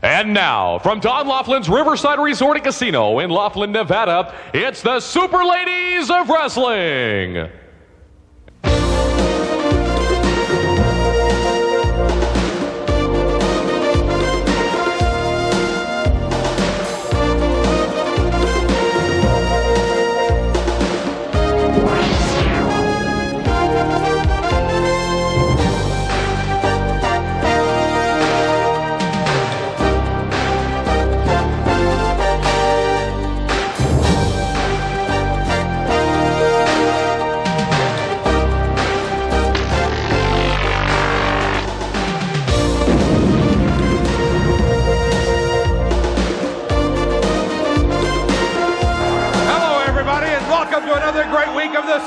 And now, from Don Laughlin's Riverside Resort and Casino in Laughlin, Nevada, it's the Superladies of Wrestling.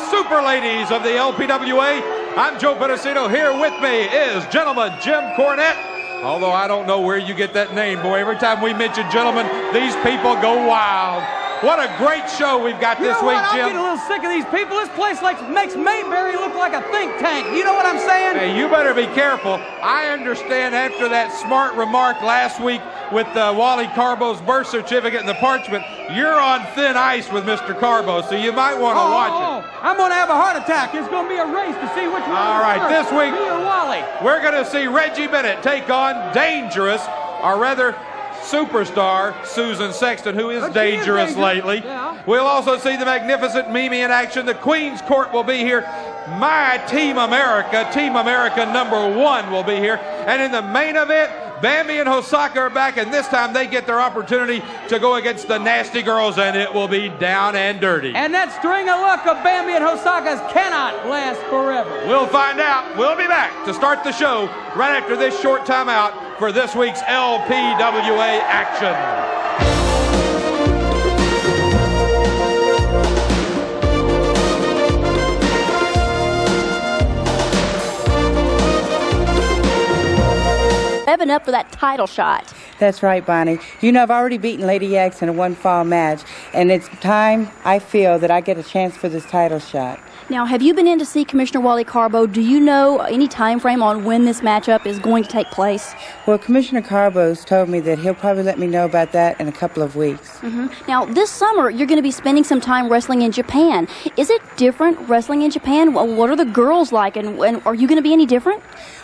Superladies of the LPWA. I'm Joe Pedicino. Here with me is gentleman Jim Cornette. Although I don't know where you get that name, boy. Every time we mention gentlemen, these people go wild. What a great show we've got this week, Jim. I'm getting a little sick of these people. This place makes Mayberry look like a think tank. You know what I'm saying? Hey, you better be careful. I understand after that smart remark last week with Wally Carbo's birth certificate and the parchment, you're on thin ice with Mr. Carbo, so you might want to watch it. I'm going to have a heart attack. It's going to be a race to see which one. All right, this week, me or Wally. We're going to see Reggie Bennett take on dangerous, or rather, superstar Susan Sexton, who is dangerous lately. Yeah. We'll also see the magnificent Mimi in action. The Queen's Court will be here. My Team America #1 will be here. And in the main event, Bambi and Hosaka are back, and this time they get their opportunity to go against the Nasty Girls, and it will be down and dirty. And that string of luck of Bambi and Hosaka's cannot last forever. We'll find out. We'll be back to start the show right after this short timeout for this week's LPWA action. Revving up for that title shot. That's right, Bonnie. You know, I've already beaten Lady X in a one-fall match, and it's time, I feel, that I get a chance for this title shot. Now, have you been in to see Commissioner Wally Carbo? Do you know any time frame on when this matchup is going to take place? Well, Commissioner Carbo's told me that he'll probably let me know about that in a couple of weeks. Now, this summer, you're going to be spending some time wrestling in Japan. Is it different wrestling in Japan? What are the girls like, and are you going to be any different?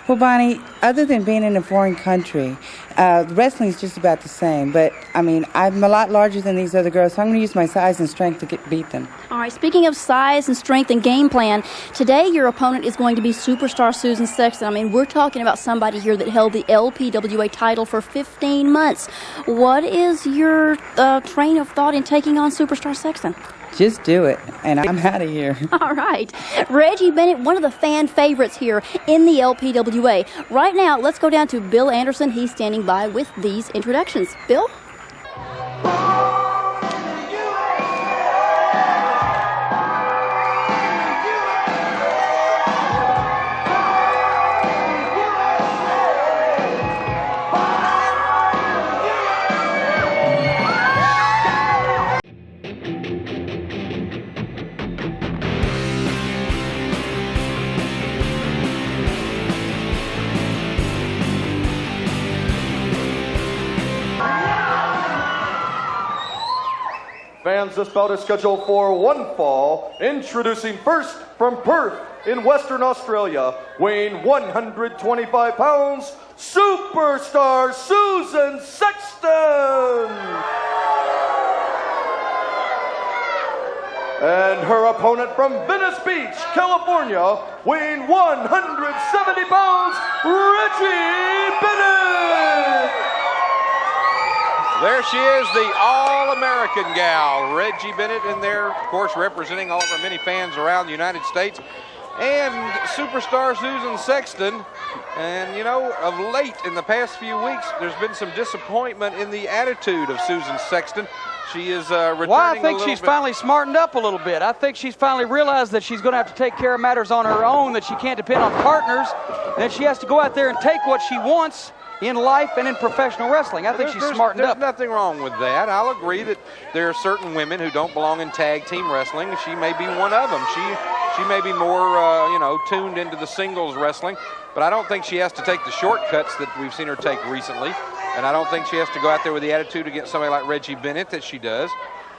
Well, Bonnie, other than being in a foreign country, wrestling is just about the same. But, I mean, I'm a lot larger than these other girls, so I'm going to use my size and strength to beat them. All right, speaking of size and strength and game plan, today your opponent is going to be superstar Susan Sexton. I mean, we're talking about somebody here that held the LPWA title for 15 months. What is your train of thought in taking on superstar Sexton? Just do it, and I'm out of here. All right. Reggie Bennett, one of the fan favorites here in the LPWA. Right now, let's go down to Bill Anderson. He's standing by with these introductions. Bill? Fans, this bout is scheduled for one fall. Introducing first from Perth in Western Australia, weighing 125 pounds, superstar Susan Sexton. And her opponent from Venice Beach, California, weighing 170 pounds, Reggie Bennett. There she is, the All-American gal, Reggie Bennett, in there, of course, representing all of our many fans around the United States. And superstar Susan Sexton. And, you know, of late, in the past few weeks, there's been some disappointment in the attitude of Susan Sexton. She is returning Well, I think she's finally smartened up a little bit. I think she's finally realized that she's going to have to take care of matters on her own, that she can't depend on partners, that she has to go out there and take what she wants in life and in professional wrestling. I think she's smartened up. There's nothing wrong with that. I'll agree that there are certain women who don't belong in tag team wrestling. She may be one of them. She may be more, tuned into the singles wrestling. but I don't think she has to take the shortcuts that we've seen her take recently. And I don't think she has to go out there with the attitude against somebody like Reggie Bennett that she does.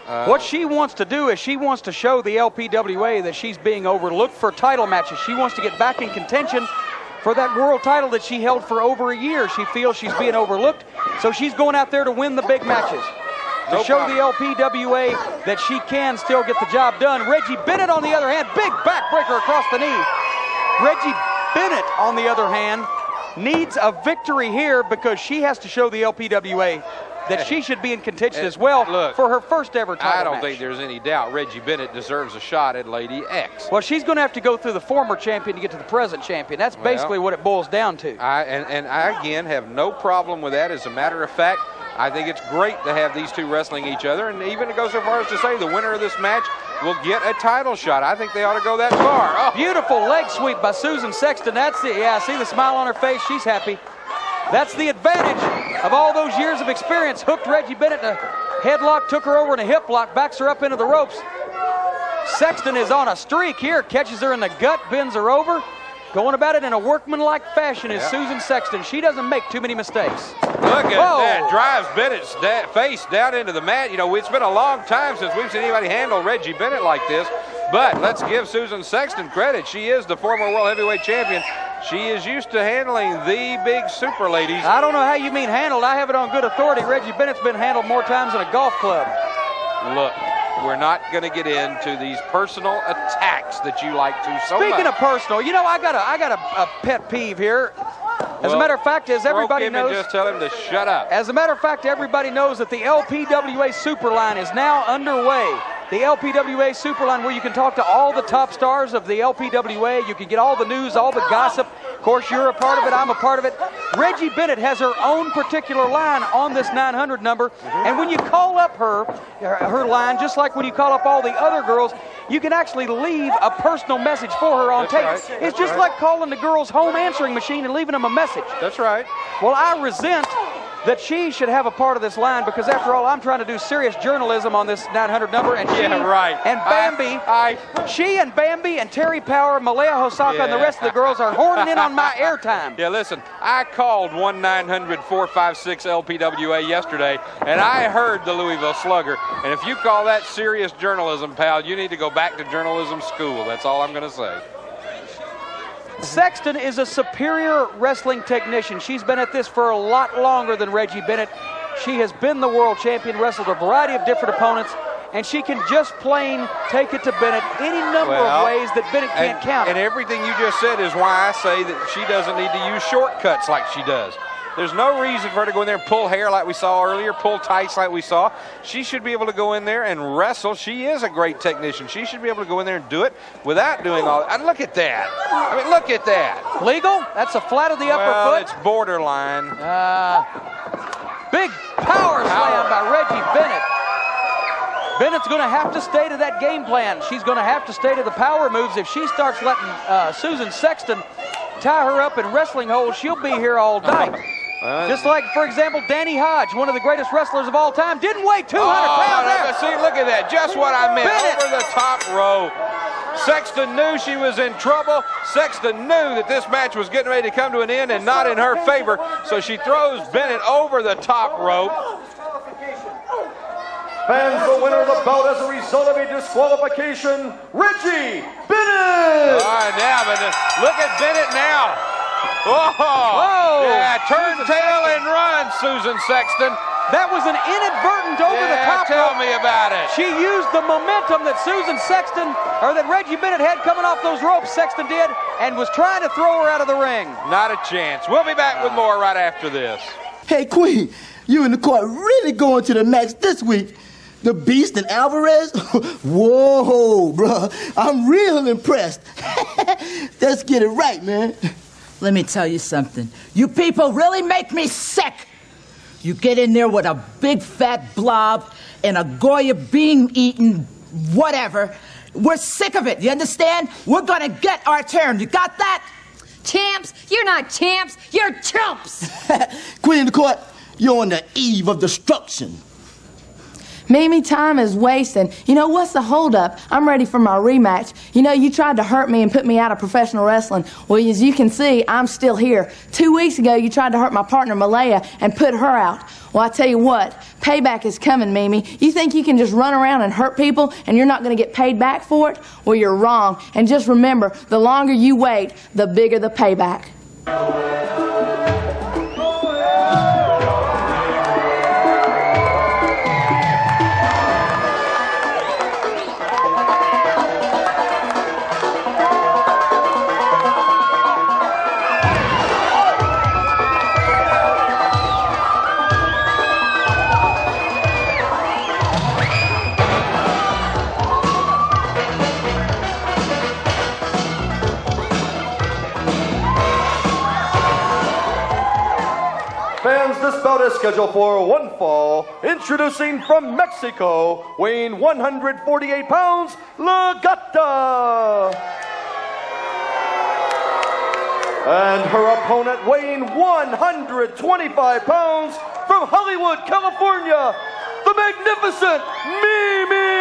What she wants to do is she wants to show the LPWA that she's being overlooked for title matches. She wants to get back in contention for that world title that she held for over a year. She feels she's being overlooked, so she's going out there to win the big matches. To show the LPWA that she can still get the job done. Reggie Bennett, on the other hand, big backbreaker across the knee. Reggie Bennett, on the other hand, needs a victory here because she has to show the LPWA that she should be in contention as well for her first ever title match. I don't think there's any doubt Reggie Bennett deserves a shot at Lady X. Well, she's going to have to go through the former champion to get to the present champion. That's basically what it boils down to. I again, have no problem with that. As a matter of fact, I think it's great to have these two wrestling each other, and even to go so far as to say the winner of this match will get a title shot. I think they ought to go that far. Oh. Beautiful leg sweep by Susan Sexton. That's it. Yeah, see the smile on her face. She's happy. That's the advantage of all those years of experience. Hooked Reggie Bennett in a headlock, took her over in a hip lock, backs her up into the ropes. Sexton is on a streak here, catches her in the gut, bends her over. Going about it in a workmanlike fashion is Susan Sexton. She doesn't make too many mistakes. Look at that. Drives Bennett's face down into the mat. You know, it's been a long time since we've seen anybody handle Reggie Bennett like this. But let's give Susan Sexton credit. She is the former World Heavyweight Champion. She is used to handling the big super ladies. I don't know how you mean handled. I have it on good authority. Reggie Bennett's been handled more times than a golf club. Look, we're not going to get into these personal attacks that you like to so much. Speaking of personal, you know, I got a pet peeve here. As a matter of fact, as everybody knows, just tell him to shut up. As a matter of fact, everybody knows that the LPWA Superline is now underway. The LPWA Superline, where you can talk to all the top stars of the LPWA. You can get all the news, all the gossip. Of course, you're a part of it. I'm a part of it. Reggie Bennett has her own particular line on this 900 number. And when you call up her line, just like when you call up all the other girls, you can actually leave a personal message for her on tape. Right. It's just like calling the girl's home answering machine and leaving them a message. That's right. Well, I resent that she should have a part of this line because, after all, I'm trying to do serious journalism on this 900 number. And she and Bambi, she and Bambi and Terry Power, Malia Hosaka, and the rest of the girls are horning in on my airtime. Yeah, listen, I called 1-900-456-LPWA yesterday, and I heard the Louisville Slugger. And if you call that serious journalism, pal, you need to go back to journalism school. That's all I'm going to say. Sexton is a superior wrestling technician. She's been at this for a lot longer than Reggie Bennett. She has been the world champion, wrestled a variety of different opponents, and she can just plain take it to Bennett any number of ways that Bennett can't count. And everything you just said is why I say that she doesn't need to use shortcuts like she does. There's no reason for her to go in there and pull hair like we saw earlier, pull tights like we saw. She should be able to go in there and wrestle. She is a great technician. She should be able to go in there and do it without doing all that. And look at that. I mean, look at that. Legal? That's a flat of the upper foot. It's borderline. Big power slam by Reggie Bennett. Bennett's going to have to stay to that game plan. She's going to have to stay to the power moves. If she starts letting Susan Sexton tie her up in wrestling holds, she'll be here all night. Just like, for example, Danny Hodge, one of the greatest wrestlers of all time, didn't weigh 200 pounds there. See, look at that. Just what I meant. Bennett. Over the top rope. Sexton knew she was in trouble. Sexton knew that this match was getting ready to come to an end and not in her favor. So she throws Bennett over the top rope. Fans, the winner of the bout as a result of a disqualification, Reggie Bennett! All right, now, but look at Bennett now. Whoa! Yeah, turn tail and run, Susan Sexton. That was an inadvertent over the top tell rope. me about it. She used the momentum that Susan Sexton, or that Reggie Bennett had coming off those ropes, Sexton did, and was trying to throw her out of the ring. Not a chance. We'll be back with more right after this. Hey, Queen, you and the court really going to the max this week. The Beast and Alvarez? Whoa, bro. I'm real impressed. Let's get it right, man. Let me tell you something. You people really make me sick. You get in there with a big fat blob and a Goya bean eating whatever. We're sick of it, you understand? We're gonna get our turn. You got that? Champs? You're not champs. You're chumps. Queen of the court, you're on the eve of destruction. Mimi, time is wasting. You know, what's the holdup? I'm ready for my rematch. You know, you tried to hurt me and put me out of professional wrestling. Well, as you can see, I'm still here. 2 weeks ago, you tried to hurt my partner, Malia, and put her out. Well, I tell you what, payback is coming, Mimi. You think you can just run around and hurt people and you're not going to get paid back for it? Well, you're wrong. And just remember, the longer you wait, the bigger the payback. Fans, this bout is scheduled for one fall. Introducing from Mexico, weighing 148 pounds, Gata. And her opponent, weighing 125 pounds, from Hollywood, California, the magnificent Mimi.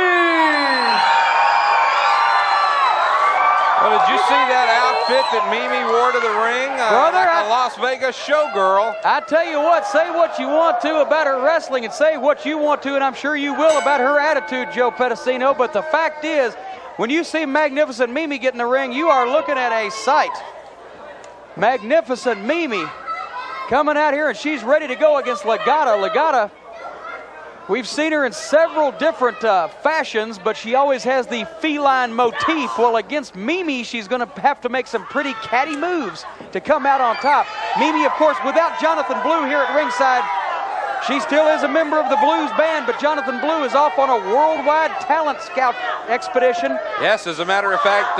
Well, did you see that outfit that Mimi wore to the ring? Brother, like a Las Vegas showgirl. I tell you what, say what you want to about her wrestling and say what you want to, and I'm sure you will, about her attitude, Joe Pedicino, but the fact is, when you see magnificent Mimi get in the ring, you are looking at a sight. Magnificent Mimi coming out here, and she's ready to go against Gata. Gata, we've seen her in several different fashions, but she always has the feline motif. Well, against Mimi, she's going to have to make some pretty catty moves to come out on top. Mimi, of course, without Jonathan Blue here at ringside, she still is a member of the Blues band, but Jonathan Blue is off on a worldwide talent scout expedition. Yes, as a matter of fact,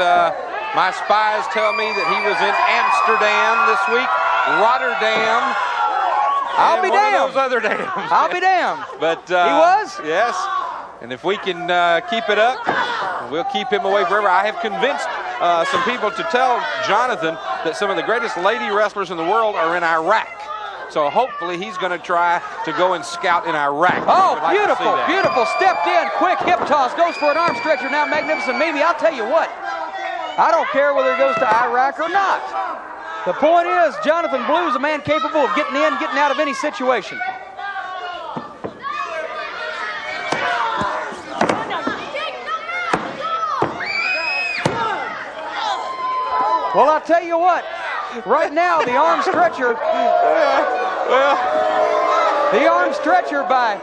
my spies tell me that he was in Amsterdam this week, Rotterdam. I'll be damned. Those other dams. I'll be damned. But he was? Yes. And if we can keep it up, we'll keep him away forever. I have convinced some people to tell Jonathan that some of the greatest lady wrestlers in the world are in Iraq. So hopefully he's going to try to go and scout in Iraq. Oh, beautiful, beautiful. Stepped in, quick hip toss, goes for an arm stretcher now, magnificent Mimi. I'll tell you what, I don't care whether he goes to Iraq or not. The point is, Jonathan Blue is a man capable of getting in, getting out of any situation. Well, I'll tell you what, right now, the arm stretcher, the arm stretcher by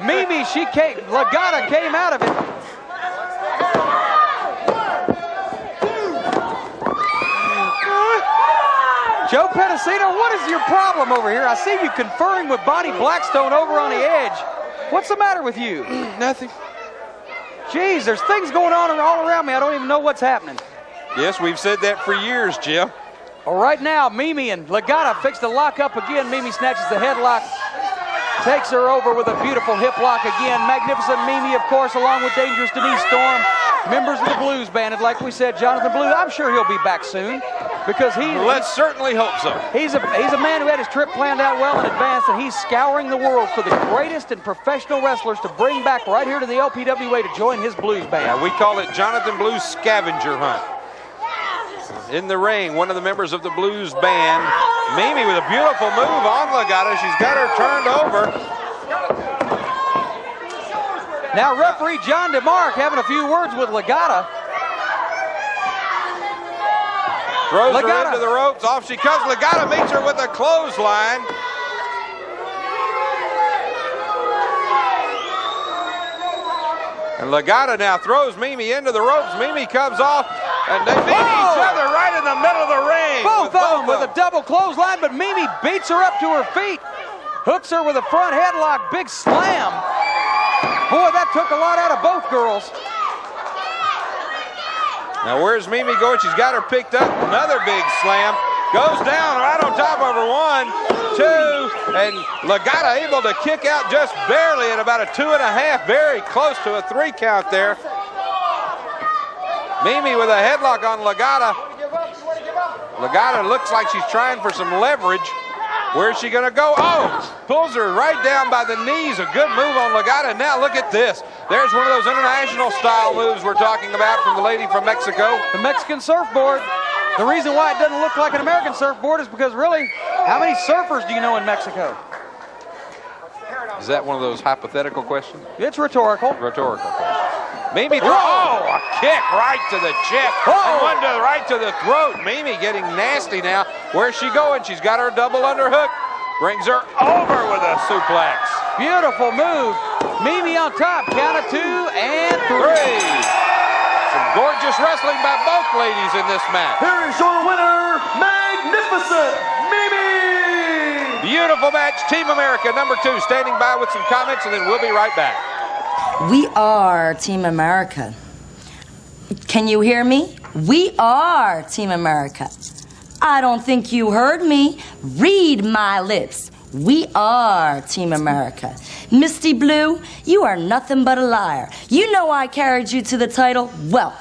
Mimi, Gata came out of it. Joe Pedicino, what is your problem over here? I see you conferring with Bonnie Blackstone over on the edge. What's the matter with you? Nothing. Jeez, there's things going on all around me. I don't even know what's happening. Yes, we've said that for years, Jim. Well, right now, Mimi and Gata fix to lock up again. Mimi snatches the headlock, takes her over with a beautiful hip lock again. Magnificent Mimi, of course, along with Dangerous Denise Storm, members of the Blues band. And like we said, Jonathan Blue, I'm sure he'll be back soon because let's certainly hope so. He's a man who had his trip planned out well in advance, and he's scouring the world for the greatest and professional wrestlers to bring back right here to the LPWA to join his Blues band. Yeah, we call it Jonathan Blue's scavenger hunt. In the ring, one of the members of the Blues band, Mimi with a beautiful move on Gata. She's got her turned over. Now referee John DeMarc having a few words with Gata. Throws her into the ropes. Off she comes. Gata meets her with a clothesline. And Gata now throws Mimi into the ropes. Mimi comes off, and they meet each other right in the middle of the ring. Both of them with a double clothesline, but Mimi beats her up to her feet. Hooks her with a front headlock, big slam. Boy, that took a lot out of both girls. Now where's Mimi going? She's got her picked up. Another big slam. Goes down right on top of her. 1, 2, and Gata able to kick out just barely at about a 2.5. Very close to a 3 count there. Mimi with a headlock on Gata. Gata looks like she's trying for some leverage. Where's she going to go? Oh, pulls her right down by the knees. A good move on Gata. Now look at this. There's one of those international style moves we're talking about from the lady from Mexico. The Mexican surfboard. The reason why it doesn't look like an American surfboard is because really, how many surfers do you know in Mexico? Is that one of those hypothetical questions? It's rhetorical. Rhetorical question. Mimi, oh, a kick right to the chest. And one right to the throat. Mimi getting nasty now. Where's she going? She's got her double underhook. Brings her over with a suplex. Beautiful move. Mimi on top. Count of 2 and 3. Some gorgeous wrestling by both ladies in this match. Here is your winner, Magnificent Mimi! Beautiful match. Team America, number 2, standing by with some comments, and then we'll be right back. We are Team America. Can you hear me? We are Team America. I don't think you heard me. Read my lips. We are Team America. Misty Blue, you are nothing but a liar. You know I carried you to the title. Well,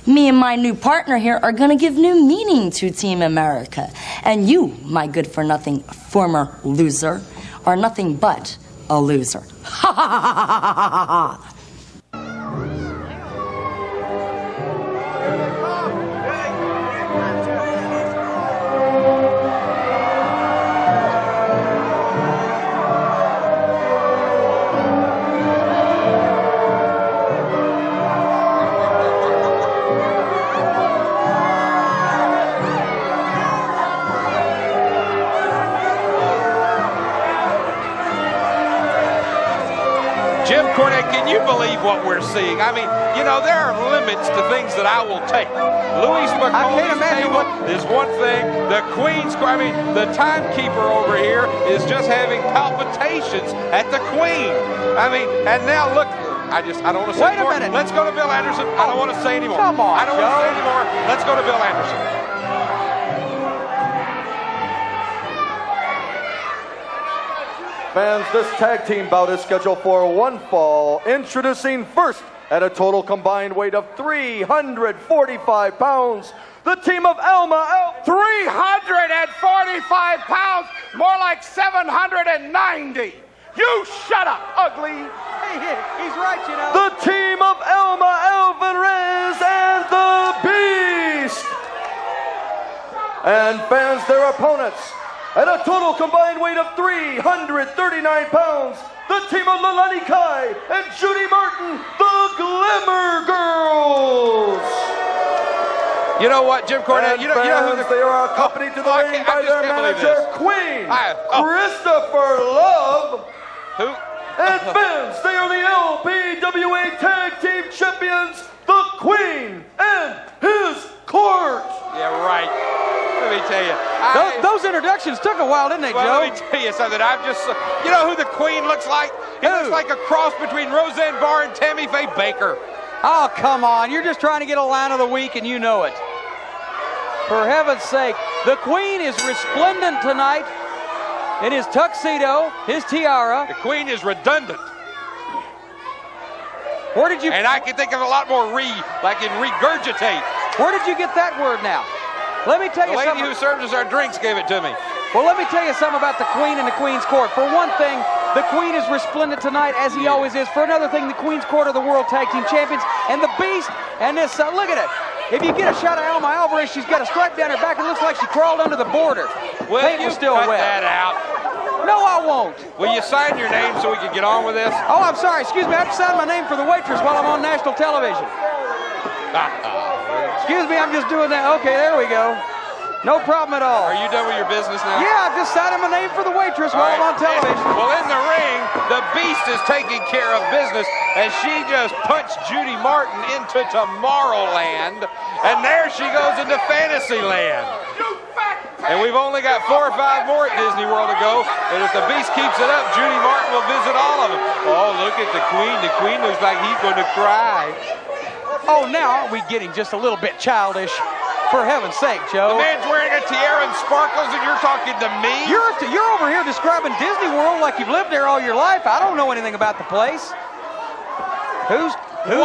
me and my new partner here are going to give new meaning to Team America. And you, my good-for-nothing former loser, are nothing but a loser. Ha ha ha ha ha ha ha! Jim Cornette, can you believe what we're seeing? I mean, you know, there are limits to things that I will take. Louise McCollum's table is one thing. The Queen's, I mean, the timekeeper over here is just having palpitations at the Queen. I mean, and now look, I don't want to say anymore. Wait a minute. Let's go to Bill Anderson. I don't want to say anymore. Come on, I don't want to say anymore. Let's go to Bill Anderson. Fans, this tag team bout is scheduled for one fall. Introducing first at a total combined weight of 345 pounds, the team of Alma. 345 pounds, more like 790. You shut up, ugly. He's right, you know. The team of Alma Alvarez and the Beast. And fans, their opponents. At a total combined weight of 339 pounds, the team of Leilani Kai and Judy Martin, the Glamour Girls. You know what, Jim Cornette? And you know who they are accompanied to the ring by their manager, Queen Christopher Love. Who? And fans, they are the LPWA Tag Team Champions, the Queen and his Court. Yeah, right. Let me tell you. Those introductions took a while, didn't they, Joe? Joe? Let me tell you something. You know who the Queen looks like? He looks like a cross between Roseanne Barr and Tammy Faye Baker. Oh, come on. You're just trying to get a line of the week, and you know it. For heaven's sake, the Queen is resplendent tonight in his tuxedo, his tiara. The Queen is redundant. Where did you... And I can think of a lot more like in regurgitate. Where did you get that word now? Let me tell you something. The lady who serves us our drinks gave it to me. Well, let me tell you something about the Queen and the Queen's Court. For one thing, the Queen is resplendent tonight, as he always is. For another thing, the Queen's Court are the World Tag Team Champions. And the Beast, and this, look at it. If you get a shot of Alma Alvarez, she's got a stripe down her back. It looks like she crawled under the border. Well, Paint was still cut wet. that out. No, I won't. Will you sign your name so we can get on with this? Oh, I'm sorry. Excuse me. I have to sign my name for the waitress while I'm on national television. Excuse me. I'm just doing that. Okay, there we go. No problem at all. Are you done with your business now? Yeah, I'm just signing my name for the waitress while I'm on television. Well, in the ring, the Beast is taking care of business as she just punched Judy Martin into Tomorrowland. And there she goes into Fantasyland. And we've only got 4 or 5 more at Disney World to go. And if the Beast keeps it up, Judy Martin will visit all of them. Oh, look at the Queen. The Queen looks like he's going to cry. Oh, now aren't we getting just a little bit childish? For heaven's sake, Joe. The man's wearing a tiara and sparkles, and you're talking to me? You're over here describing Disney World like you've lived there all your life. I don't know anything about the place. Who's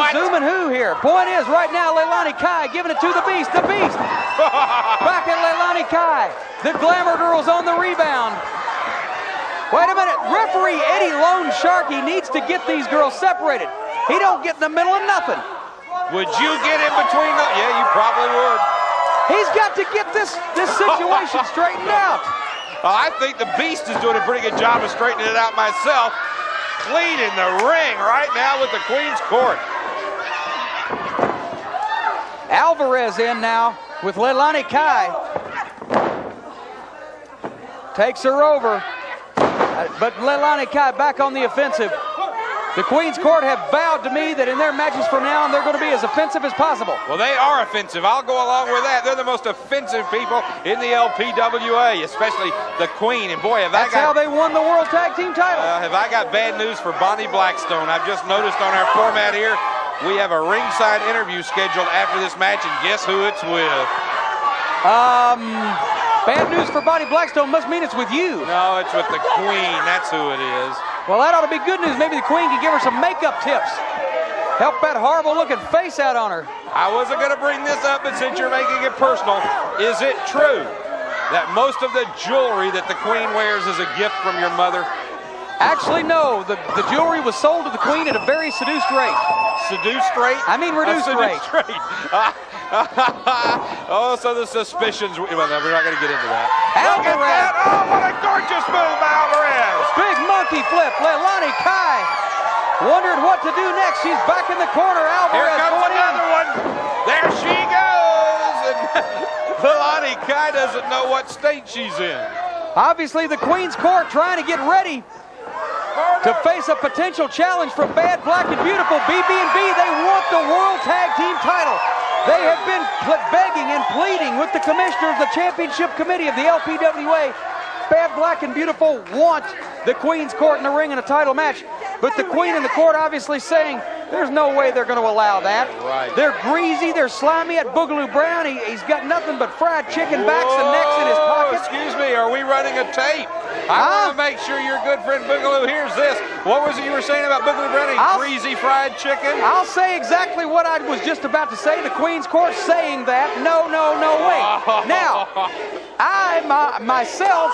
zooming who here? Point is, right now, Leilani Kai giving it to the Beast. The Beast. Back at Leilani Kai. The Glamour Girls on the rebound. Wait a minute. Referee Eddie Lone Sharkey needs to get these girls separated. He don't get in the middle of nothing. Would you get in between them? Yeah, you probably would. He's got to get this situation straightened out. I think the Beast is doing a pretty good job of straightening it out myself. Cleaning the ring right now with the Queen's Court. Alvarez in now with Leilani Kai. Takes her over. But Leilani Kai back on the offensive. The Queen's Court have vowed to me that in their matches from now on, they're going to be as offensive as possible. Well, they are offensive. I'll go along with that. They're the most offensive people in the LPWA, especially the Queen. And boy, That's how they won the World Tag Team title. Have I got bad news for Bonnie Blackstone? I've just noticed on our format here, we have a ringside interview scheduled after this match, and guess who it's with? Bad news for Bonnie Blackstone must mean it's with you. No, it's with the Queen. That's who it is. Well, that ought to be good news. Maybe the Queen can give her some makeup tips. Help that horrible-looking face out on her. I wasn't going to bring this up, but since you're making it personal, is it true that most of the jewelry that the Queen wears is a gift from your mother? Actually, no. The jewelry was sold to the Queen at a very seduced rate. Seduced rate? I mean reduced rate. Oh, so the suspicions. Well, no, we're not going to get into that. Alvarez. Look at that. Oh, what a gorgeous move by Alvarez. Big monkey flip. Leilani Kai wondered what to do next. She's back in the corner. Alvarez Here comes going another one. There she goes. And Leilani Kai doesn't know what state she's in. Obviously, the Queen's Court trying to get ready to face a potential challenge from Bad, Black, and Beautiful. BB&B, they want the World Tag Team title. They have been begging and pleading with the commissioner of the championship committee of the LPWA. Bad, Black, and Beautiful want the Queen's Court in the ring in a title match. But the Queen and the Court obviously saying there's no way they're going to allow that. Right. They're greasy, they're slimy at Boogaloo Brown. He's got nothing but fried chicken backs and necks in his pocket. Excuse me, are we running a tape? I want to make sure your good friend Boogaloo hears this. What was it you were saying about Boogaloo Brown? Greasy fried chicken? I'll say exactly what I was just about to say. The Queen's Court saying that. No, wait. Now, I myself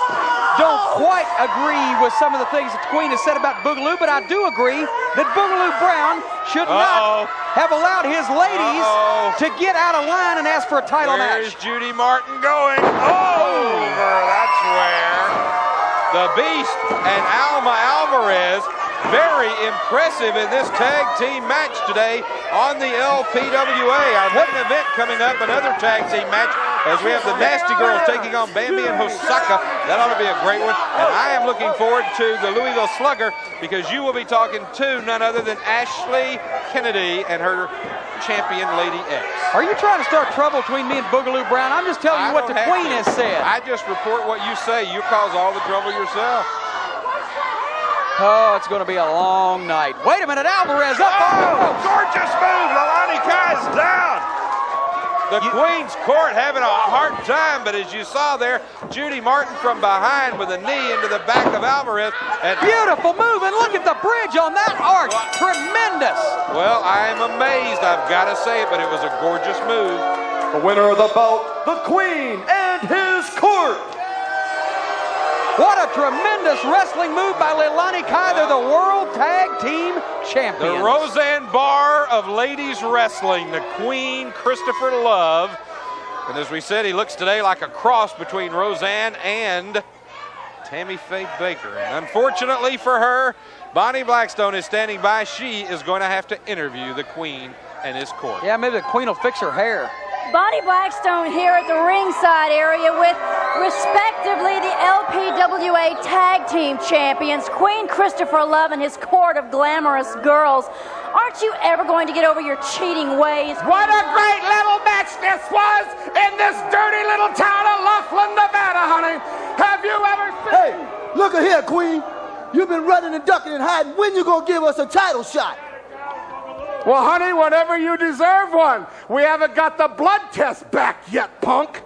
don't quite agree with some of the things that the Queen has said about Boogaloo, but I do agree that Boogaloo Brown should not have allowed his ladies to get out of line and ask for a title match. Where's Judy Martin going? Over. That's where. The Beast and Alma Alvarez, very impressive in this tag team match today on the LPWA. Our main event coming up, another tag team match, as we have the Nasty Girls taking on Bambi and Hosaka. That ought to be a great one. And I am looking forward to the Louisville Slugger, because you will be talking to none other than Ashley Kennedy and her champion, Lady X. Are you trying to start trouble between me and Boogaloo Brown? I'm just telling you what the Queen has said. I just report what you say. You cause all the trouble yourself. Oh, it's going to be a long night. Wait a minute, Alvarez up. Oh, gorgeous move. Leilani Kai's down. The Queen's Court having a hard time, but as you saw there, Judy Martin from behind with a knee into the back of Alvarez. And beautiful move, and look at the bridge on that arch. Tremendous. Well, I am amazed, I've got to say it, but it was a gorgeous move. The winner of the bout, the Queen and his Court. What a tremendous wrestling move by Leilani Kai. They're the World Tag Team Champions. The Roseanne Barr of ladies wrestling, the Queen, Christopher Love. And as we said, he looks today like a cross between Roseanne and Tammy Faye Baker. And unfortunately for her, Bonnie Blackstone is standing by. She is going to have to interview the Queen and his Court. Yeah, maybe the Queen will fix her hair. Bonnie Blackstone here at the ringside area with, respectively, the LPWA Tag Team Champions, Queen Christopher Love and his Court of Glamorous Girls. Aren't you ever going to get over your cheating ways? What a great little match this was in this dirty little town of Laughlin, Nevada, honey. Have you ever seen... Hey, look at here, Queen. You've been running and ducking and hiding. When you gonna give us a title shot? Well, honey, whenever you deserve one. We haven't got the blood test back yet, punk.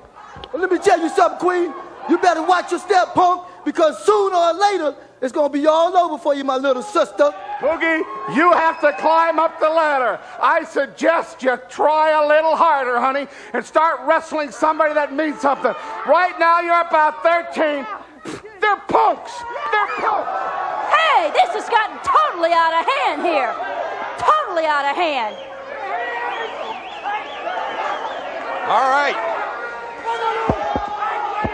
Well, let me tell you something, Queen. You better watch your step, punk, because sooner or later, it's going to be all over for you, my little sister. Boogie, you have to climb up the ladder. I suggest you try a little harder, honey, and start wrestling somebody that means something. Right now, you're about 13. They're punks. They're punks. This has gotten totally out of hand here. Totally out of hand. All right.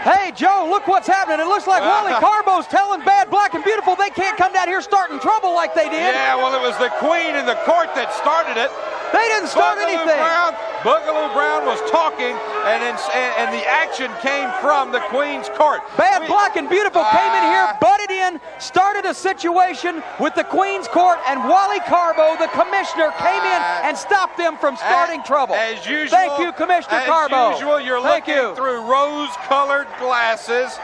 Hey, Joe, look what's happening. It looks like Wally Carbo's telling Bad Black and Beautiful they can't come down here starting trouble like they did. Yeah, well, it was the Queen in the court that started it. They didn't start anything. Boogaloo Brown was talking, and the action came from the Queen's court. Bad Black and Beautiful came in here, butted in, started a situation with the Queen's court, and Wally Carbo, the commissioner, came in and stopped them from starting trouble. As usual. Thank you, Commissioner Carbo. As usual, you're looking through rose-colored glasses.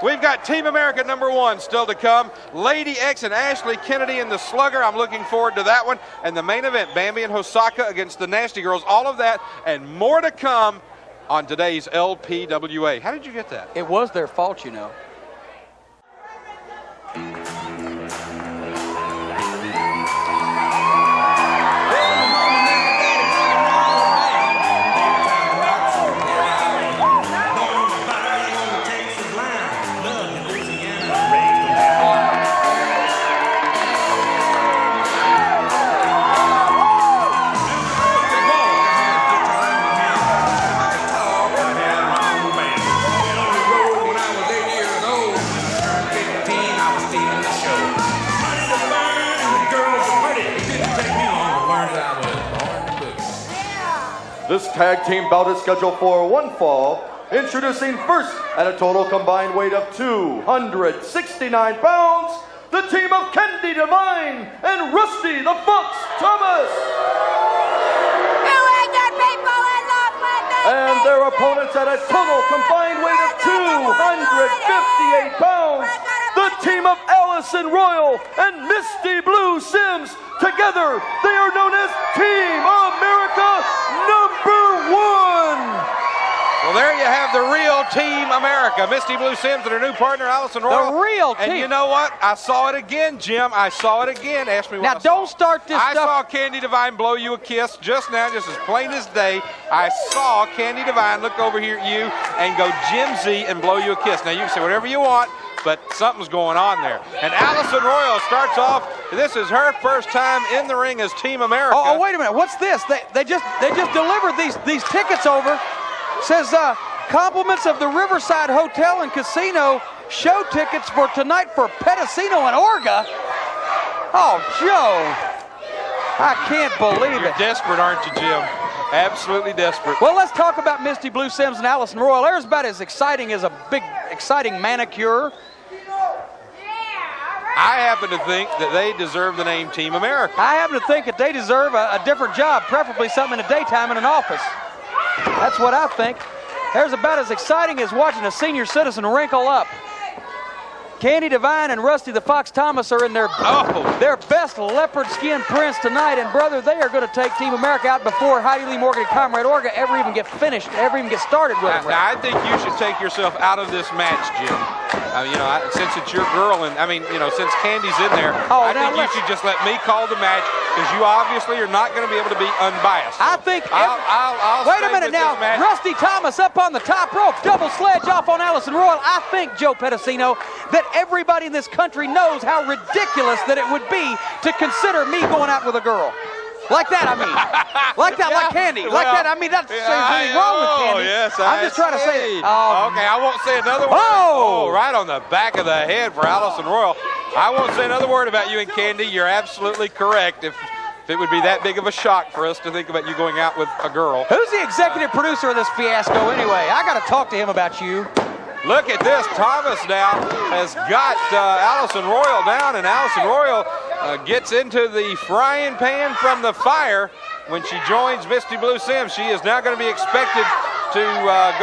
We've got Team America #1 still to come. Lady X and Ashley Kennedy in the Slugger. I'm looking forward to that one. And the main event, Bambi and Hosaka against the Nasty Girls. All of that and more to come on today's LPWA. How did you get that? It was their fault, you know. This tag team bout is scheduled for one fall. Introducing first at a total combined weight of 269 pounds, the team of Candy Divine and Rusty the Fox Thomas. And their opponents at a total combined weight of 258 pounds, the team of Allison Royal and Misty Blue Sims. Together, they are known as Team America #1. Well, there you have the real Team America. Misty Blue Sims and her new partner, Allison Royal. The real team. And you know what? I saw it again, Jim. I saw it again. Ask me what now, don't start this I stuff. saw Candy Divine blow you a kiss just now, just as plain as day. I saw Candy Divine look over here at you and go Jim Z and blow you a kiss. Now, you can say whatever you want, but something's going on there. And Allison Royal starts off. This is her first time in the ring as Team America. Oh, wait a minute. What's this? They just delivered these tickets over. Says compliments of the Riverside Hotel and Casino. Show tickets for tonight for Pedicino and Orga. Oh, Joe. I can't believe You're it. desperate, aren't you, Jim? Absolutely desperate. Well, let's talk about Misty Blue Sims and Allison Royal. There's about as exciting as a big, exciting manicure. I happen to think that they deserve the name Team America. I happen to think that they deserve a different job, preferably something in the daytime in an office. That's what I think. There's about as exciting as watching a senior citizen wrinkle up. Candy Divine and Rusty the Fox Thomas are in their best leopard skin prints tonight, and brother, they are going to take Team America out before Heidi Lee Morgan and Comrade Orga ever even get finished, ever even get started with them. Now, I think you should take yourself out of this match, Jim. Since it's your girl, and since Candy's in there, I think you should just let me call the match, because you obviously are not going to be able to be unbiased. I think. I'll wait a stay minute with now. this match. Rusty Thomas up on the top rope, double sledge off on Allison Royal. I think, Joe Pedicino, that everybody in this country knows how ridiculous that it would be to consider me going out with a girl. Like that, I mean. Like that, like Candy. Like that, I mean, that's anything wrong with Candy. Yes, I'm just trying to say. Okay, I won't say another word. Oh, right on the back of the head for Allison Royal. I won't say another word about you and Candy. You're absolutely correct. If it would be that big of a shock for us to think about you going out with a girl. Who's the executive producer of this fiasco anyway? I got to talk to him about you. Look at this. Thomas now has got Allison Royal down, and Allison Royal gets into the frying pan from the fire when she joins Misty Blue Sims. She is now going to be expected to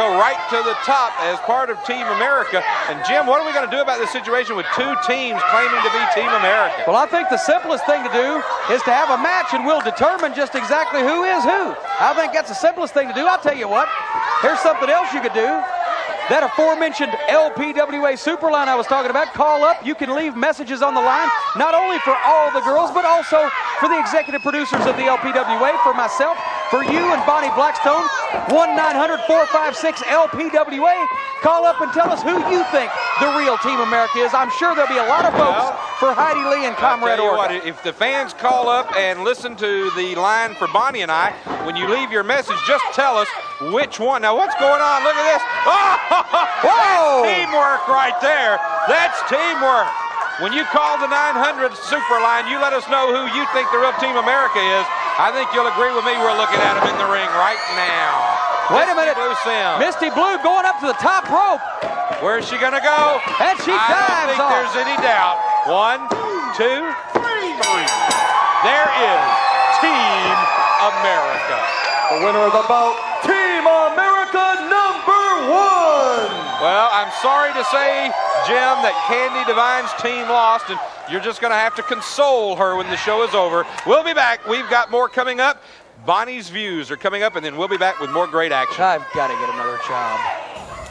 go right to the top as part of Team America. And Jim, what are we going to do about this situation with two teams claiming to be Team America? Well, I think the simplest thing to do is to have a match, and we'll determine just exactly who is who. I think that's the simplest thing to do. I'll tell you what, here's something else you could do. That aforementioned LPWA Superline I was talking about, call up. You can leave messages on the line, not only for all the girls, but also for the executive producers of the LPWA, for myself, for you and Bonnie Blackstone. 1-900-456-LPWA. Call up and tell us who you think the real Team America is. I'm sure there'll be a lot of votes for Heidi Lee and Comrade Oregon. If the fans call up and listen to the line for Bonnie and I, when you leave your message, just tell us which one. Now, what's going on? Look at this. Oh, whoa! That's teamwork right there. That's teamwork. When you call the 900 Super line, you let us know who you think the real Team America is. I think you'll agree with me. We're looking at him in the ring right now. Wait a minute. Blue Sim. Misty Blue going up to the top rope. Where's she going to go? And she dives I don't think there's any doubt. 1, 2, 3. There is Team America. The winner of the bout, Team America #1. Well, I'm sorry to say, Jim, that Candy Divine's team lost, and you're just going to have to console her when the show is over. We'll be back. We've got more coming up. Bonnie's views are coming up, and then we'll be back with more great action. I've got to get another job.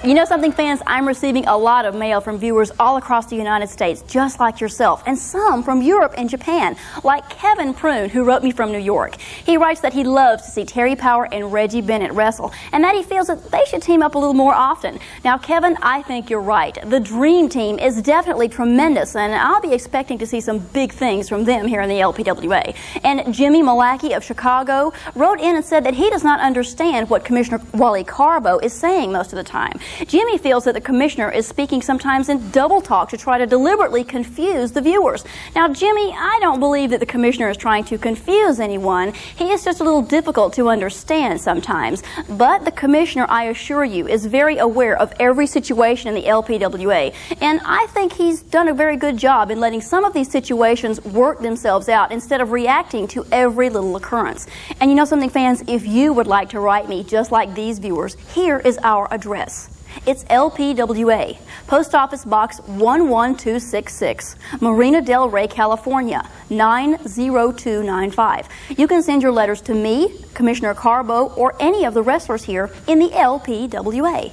You know something, fans? I'm receiving a lot of mail from viewers all across the United States, just like yourself, and some from Europe and Japan, like Kevin Prune, who wrote me from New York. He writes that he loves to see Terry Power and Reggie Bennett wrestle, and that he feels that they should team up a little more often. Now, Kevin, I think you're right. The Dream Team is definitely tremendous, and I'll be expecting to see some big things from them here in the LPWA. And Jimmy Malachy of Chicago wrote in and said that he does not understand what Commissioner Wally Carbo is saying most of the time. Jimmy feels that the commissioner is speaking sometimes in double talk to try to deliberately confuse the viewers. Now, Jimmy, I don't believe that the commissioner is trying to confuse anyone. He is just a little difficult to understand sometimes. But the commissioner, I assure you, is very aware of every situation in the LPWA. And I think he's done a very good job in letting some of these situations work themselves out instead of reacting to every little occurrence. And you know something, fans? If you would like to write me just like these viewers, here is our address. It's LPWA, Post Office Box 11266, Marina Del Rey, California, 90295. You can send your letters to me, Commissioner Carbo, or any of the wrestlers here in the LPWA.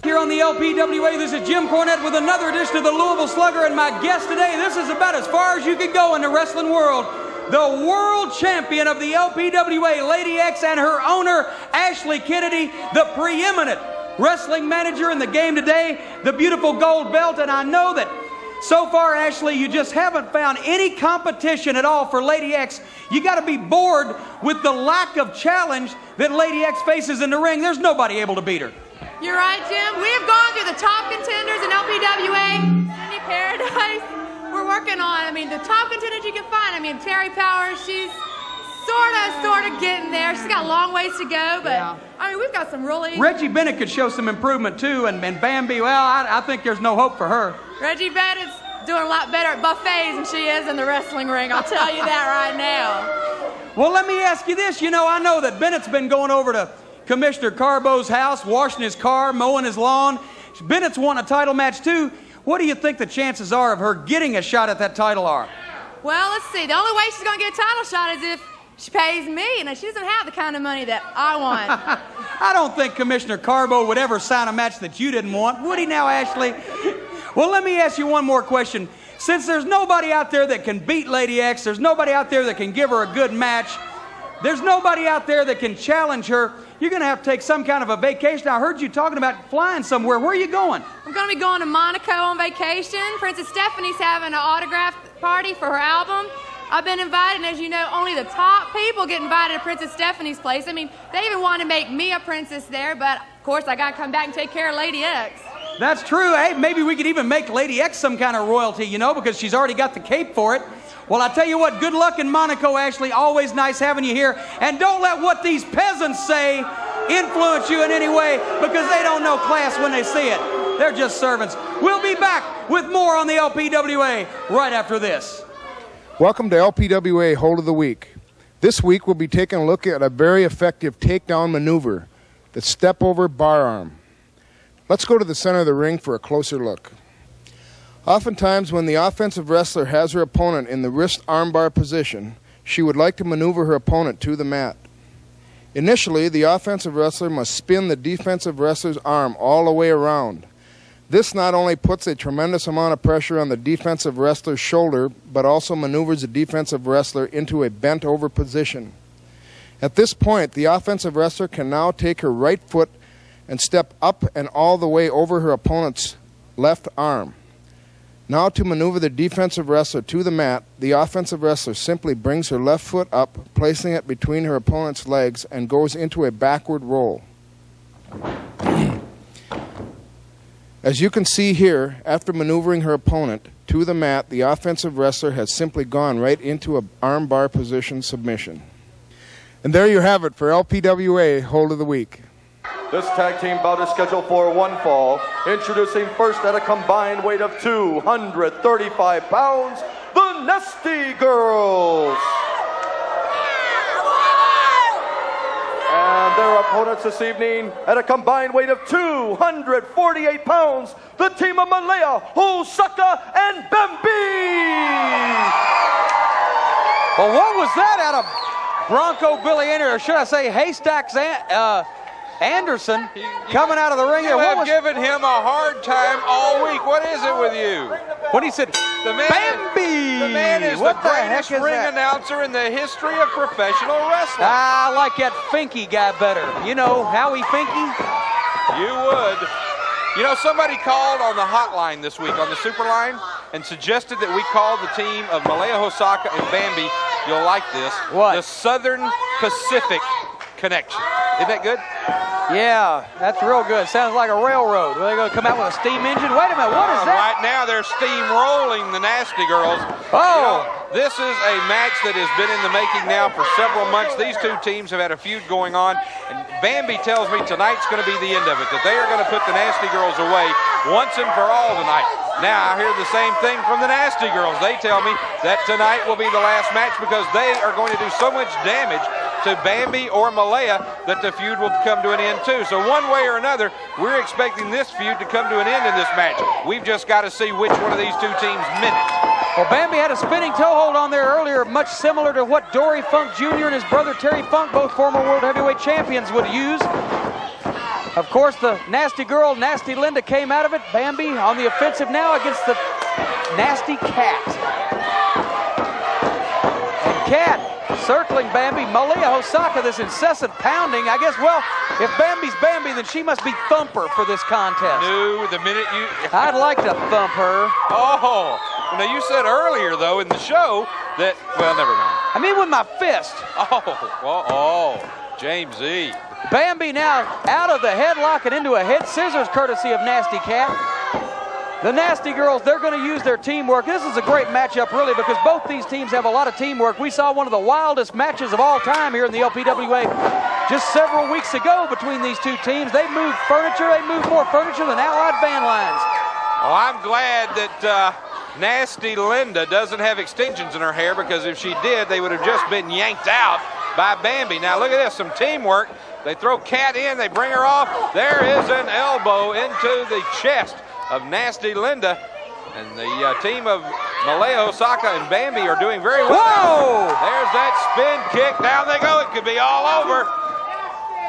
Here on the LPWA, this is Jim Cornette with another edition of the Louisville Slugger, and my guest today, this is about as far as you could go in the wrestling world. The world champion of the LPWA, Lady X, and her owner, Ashley Kennedy, the preeminent wrestling manager in the game today, the beautiful gold belt. And I know that so far, Ashley, you just haven't found any competition at all for Lady X. You got to be bored with the lack of challenge that Lady X faces in the ring. There's nobody able to beat her. You're right, Jim. We have gone through the top contenders in LPWA, Sandy Paradise. We're working on, the top contenders you can find. Terry Powers, she's sort of getting there. She's got a long ways to go, but we've got some really... Reggie Bennett could show some improvement too, and Bambi, well, I think there's no hope for her. Reggie Bennett's doing a lot better at buffets than she is in the wrestling ring, I'll tell you that right now. Well, let me ask you this. I know that Bennett's been going over to Commissioner Carbo's house, washing his car, mowing his lawn. Bennett's won a title match too. What do you think the chances are of her getting a shot at that title are? Well, let's see. The only way she's going to get a title shot is if she pays me, and she doesn't have the kind of money that I want. I don't think Commissioner Carbo would ever sign a match that you didn't want. Would he now, Ashley? Well, let me ask you one more question. Since there's nobody out there that can beat Lady X, there's nobody out there that can give her a good match, there's nobody out there that can challenge her, you're going to have to take some kind of a vacation. I heard you talking about flying somewhere. Where are you going? I'm going to be going to Monaco on vacation. Princess Stephanie's having an autograph party for her album. I've been invited, and as you know, only the top people get invited to Princess Stephanie's place. They even want to make me a princess there, but of course I got to come back and take care of Lady X. That's true. Hey, maybe we could even make Lady X some kind of royalty, because she's already got the cape for it. Well, I tell you what, good luck in Monaco, Ashley. Always nice having you here. And don't let what these peasants say influence you in any way, because they don't know class when they see it. They're just servants. We'll be back with more on the LPWA right after this. Welcome to LPWA Hold of the Week. This week we'll be taking a look at a very effective takedown maneuver, the step-over bar arm. Let's go to the center of the ring for a closer look. Oftentimes when the offensive wrestler has her opponent in the wrist armbar position, she would like to maneuver her opponent to the mat. Initially, the offensive wrestler must spin the defensive wrestler's arm all the way around. This not only puts a tremendous amount of pressure on the defensive wrestler's shoulder, but also maneuvers the defensive wrestler into a bent-over position. At this point, the offensive wrestler can now take her right foot and step up and all the way over her opponent's left arm. Now to maneuver the defensive wrestler to the mat, the offensive wrestler simply brings her left foot up, placing it between her opponent's legs, and goes into a backward roll. As you can see here, after maneuvering her opponent to the mat, the offensive wrestler has simply gone right into an armbar position submission. And there you have it for LPWA Hold of the Week. This tag team bout is scheduled for one fall. Introducing first at a combined weight of 235 pounds, the Nasty Girls. And their opponents this evening at a combined weight of 248 pounds, the team of Malia Hosaka and Bambi. Well, what was that out of Bronco Billy Anderson, or should I say Haystacks Anderson, coming out of the ring? You have given him a hard time all week. What is it with you? When he said, Bambi! The man is the greatest ring announcer in the history of professional wrestling. I like that Finky guy better. You know, Howie Finky? You would. You know, somebody called on the hotline this week, on the super line, and suggested that we call the team of Malia Hosaka and Bambi, you'll like this, what? The Southern Pacific Connection. Isn't that good? Yeah, that's real good. Sounds like a railroad. Are they going to come out with a steam engine? Wait a minute, what is that? Right now they're steamrolling the Nasty Girls. Oh! You know, this is a match that has been in the making now for several months. These two teams have had a feud going on, and Bambi tells me tonight's going to be the end of it, that they are going to put the Nasty Girls away once and for all tonight. Now, I hear the same thing from the Nasty Girls. They tell me that tonight will be the last match because they are going to do so much damage to Bambi or Malia that the feud will come to an end too. So one way or another, we're expecting this feud to come to an end in this match. We've just got to see which one of these two teams min it. Well, Bambi had a spinning toe hold on there earlier, much similar to what Dory Funk Jr. and his brother Terry Funk, both former World Heavyweight Champions, would use. Of course, the Nasty Girl, Nasty Linda, came out of it. Bambi on the offensive now against the Nasty Cat. And Cat circling Bambi. Malia Hosaka, this incessant pounding. I guess, well, if Bambi's Bambi, then she must be Thumper for this contest. No, the minute you... I'd like to thump her. Oh, well, now you said earlier, though, in the show that, well, never mind. I mean with my fist. James E. Bambi now out of the headlock and into a head scissors courtesy of Nasty Cat. The Nasty Girls, they're going to use their teamwork. This is a great matchup, really, because both these teams have a lot of teamwork. We saw one of the wildest matches of all time here in the LPWA just several weeks ago between these two teams. They moved furniture. They moved more furniture than Allied van lines. Well, I'm glad that Nasty Linda doesn't have extensions in her hair, because if she did, they would have just been yanked out by Bambi. Now, look at this, some teamwork. They throw Cat in, they bring her off. There is an elbow into the chest of Nasty Linda. And the team of Malia Hosaka and Bambi are doing very well. Whoa! There's that spin kick. Down they go. It could be all over.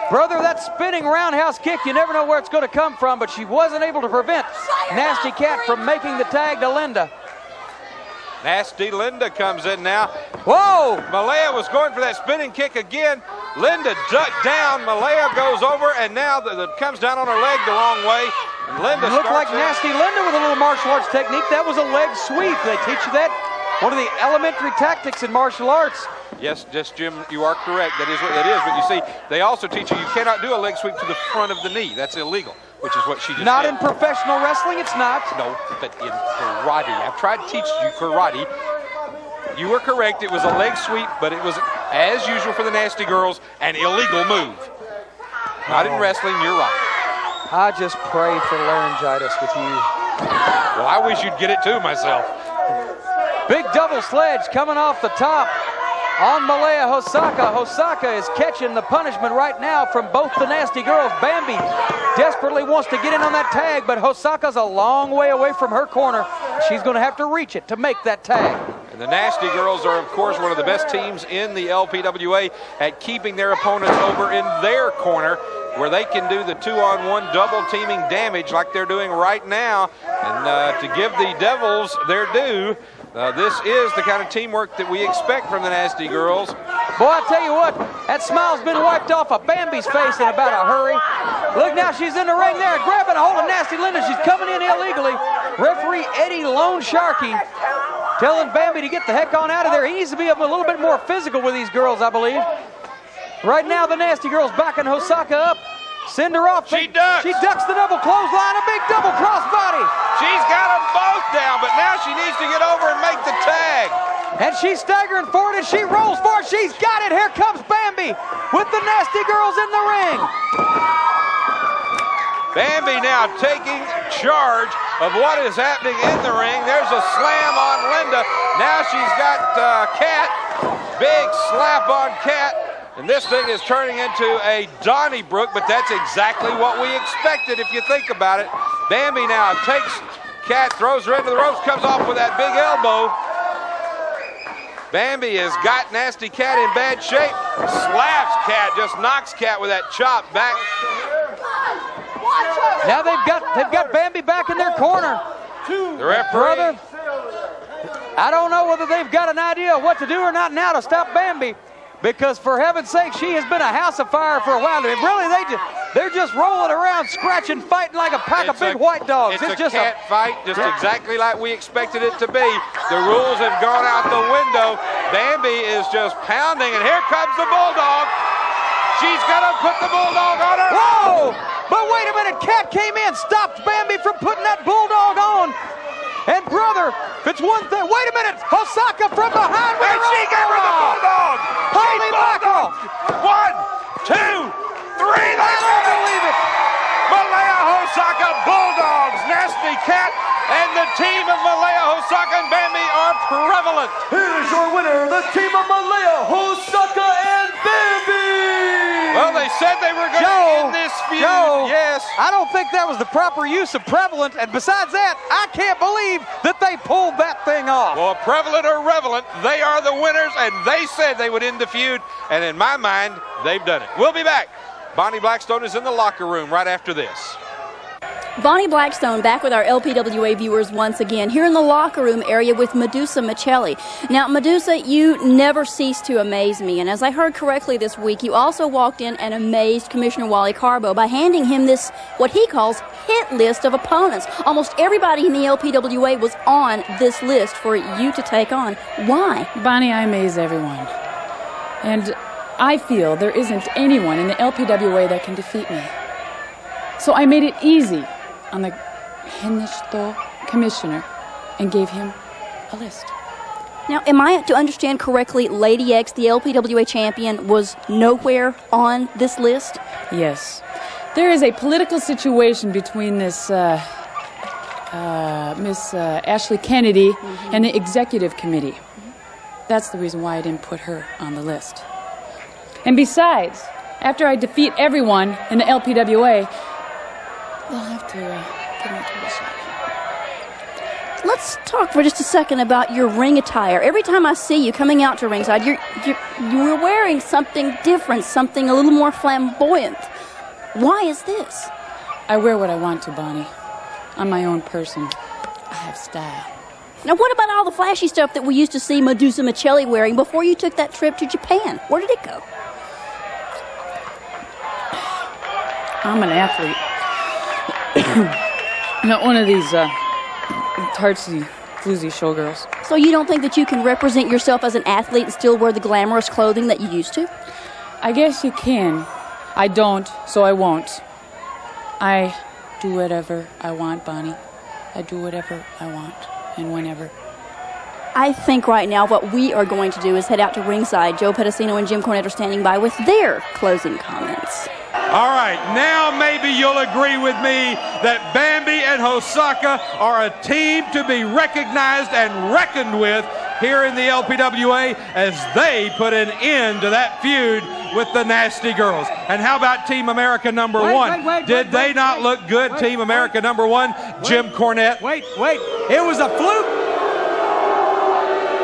Brother, that spinning roundhouse kick, you never know where it's going to come from, but she wasn't able to prevent Nasty Cat from making the tag to Linda. Nasty Linda comes in now. Whoa! Malia was going for that spinning kick again. Linda ducked down. Malia goes over, and now comes down on her leg the wrong way. And Linda looked like Nasty Linda with a little martial arts technique. That was a leg sweep. They teach you that. One of the elementary tactics in martial arts. Yes, Jim, you are correct. That is what that is. But you see, they also teach you cannot do a leg sweep to the front of the knee. That's illegal, which is what she just Not did. in professional wrestling, it's not. No, but in karate. I've tried to teach you karate. You were correct. It was a leg sweep, but it was, as usual for the Nasty Girls, an illegal move. Not in wrestling, you're right. I just pray for laryngitis with you. Well, I wish you'd get it too myself. Big double sledge coming off the top on Malia Hosaka. Hosaka is catching the punishment right now from both the Nasty Girls. Bambi desperately wants to get in on that tag, but Hosaka's a long way away from her corner. She's going to have to reach it to make that tag. And the Nasty Girls are, of course, one of the best teams in the LPWA at keeping their opponents over in their corner, where they can do the 2-on-1 double teaming damage like they're doing right now. And to give the Devils their due, this is the kind of teamwork that we expect from the Nasty Girls. Boy, I tell you what, that smile's been wiped off of Bambi's face in about a hurry. Look now, she's in the ring there, grabbing a hold of Nasty Linda. She's coming in illegally. Referee Eddie Lone Sharkey telling Bambi to get the heck on out of there. He needs to be a little bit more physical with these girls, I believe. Right now, the Nasty Girl's backing Hosaka up. Send her off. She ducks. She ducks the double clothesline, a big double crossbody. She's got them both down, but now she needs to get over and make the tag. And she's staggering forward, and she rolls forward. She's got it. Here comes Bambi with the Nasty Girls in the ring. Bambi now taking charge of what is happening in the ring. There's a slam on Linda. Now she's got Kat. Big slap on Kat. And this thing is turning into a Donnybrook, but that's exactly what we expected if you think about it. Bambi now takes Kat, throws her into the ropes, comes off with that big elbow. Bambi has got Nasty Kat in bad shape. Slaps Kat, just knocks Kat with that chop back. Now they've got Bambi back in their corner. The referee. Brother, I don't know whether they've got an idea of what to do or not now to stop Bambi, because for heaven's sake, she has been a house of fire for a while. I mean, really, they're just rolling around, scratching, fighting like a pack of big white dogs. It's just a cat fight, just exactly like we expected it to be. The rules have gone out the window. Bambi is just pounding, and here comes the Bulldog. She's gonna put the Bulldog on her. Whoa! But wait a minute, Kat came in, stopped Bambi from putting that Bulldog on. And brother, if it's one thing, wait a minute, Hosaka from behind. And she gave her the Bulldog. Holy mackerel. 1, 2, 3, I don't believe it. Malia Hosaka Bulldogs, Nasty Kat, and the team of Malia Hosaka and Bambi are prevalent. Here is your winner, the team of Malia Hosaka and Bambi. Well, they said they were going to end this feud. Joe, yes. I don't think that was the proper use of prevalent, and besides that, I can't believe that they pulled that thing off. Well, prevalent or relevant, they are the winners, and they said they would end the feud, and in my mind, they've done it. We'll be back. Bonnie Blackstone is in the locker room right after this. Bonnie Blackstone back with our LPWA viewers once again here in the locker room area with Medusa Michelli. Now, Medusa, you never cease to amaze me, and as I heard correctly this week, you also walked in and amazed Commissioner Wally Carbo by handing him this, what he calls, hit list of opponents. Almost everybody in the LPWA was on this list for you to take on. Why? Bonnie, I amaze everyone. And I feel there isn't anyone in the LPWA that can defeat me. So I made it easy on the Hennisto commissioner and gave him a list. Now, am I to understand correctly, Lady X, the LPWA champion, was nowhere on this list? Yes. There is a political situation between this Miss Ashley Kennedy and the executive committee. That's the reason why I didn't put her on the list. And besides, after I defeat everyone in the LPWA, they'll have to give me a title shot. Let's talk for just a second about your ring attire. Every time I see you coming out to ringside, you're wearing something different, something a little more flamboyant. Why is this? I wear what I want to, Bonnie. I'm my own person. I have style. Now, what about all the flashy stuff that we used to see Medusa Michelli wearing before you took that trip to Japan? Where did it go? I'm an athlete. Not one of these tartsy, floozy showgirls. So you don't think that you can represent yourself as an athlete and still wear the glamorous clothing that you used to? I guess you can. I don't, so I won't. I do whatever I want, Bonnie. I do whatever I want and whenever. I think right now what we are going to do is head out to ringside. Joe Pedicino and Jim Cornette are standing by with their closing comments. All right, now maybe you'll agree with me that Bambi and Hosaka are a team to be recognized and reckoned with here in the LPWA as they put an end to that feud with the Nasty Girls. And how about Team America number one? Did they not look good, Team America number one? Jim Cornette? Wait. It was a fluke.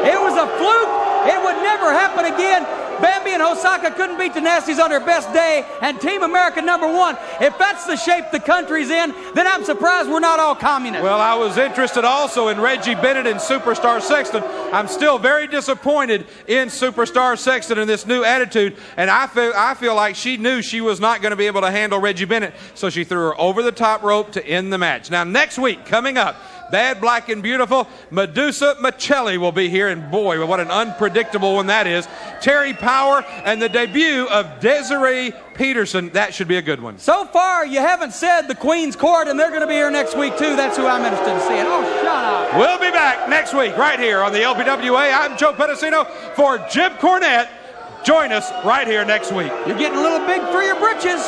It was a fluke. It would never happen again. Bambi and Hosaka couldn't beat the Nasties on their best day, and Team America #1. If that's the shape the country's in, then I'm surprised we're not all communists. Well, I was interested also in Reggie Bennett and Superstar Sexton. I'm still very disappointed in Superstar Sexton and this new attitude, and I feel like she knew she was not going to be able to handle Reggie Bennett, so she threw her over the top rope to end the match. Now, next week, coming up, Bad, Black, and Beautiful, Medusa Michelli will be here, and boy, what an unpredictable one that is. Terry Power and the debut of Desiree Peterson. That should be a good one. So far, you haven't said the Queen's Court, and they're going to be here next week, too. That's who I'm interested in seeing. Oh, shut up. We'll be back next week right here on the LPWA. I'm Joe Pedicino for Jim Cornette. Join us right here next week. You're getting a little big for your britches.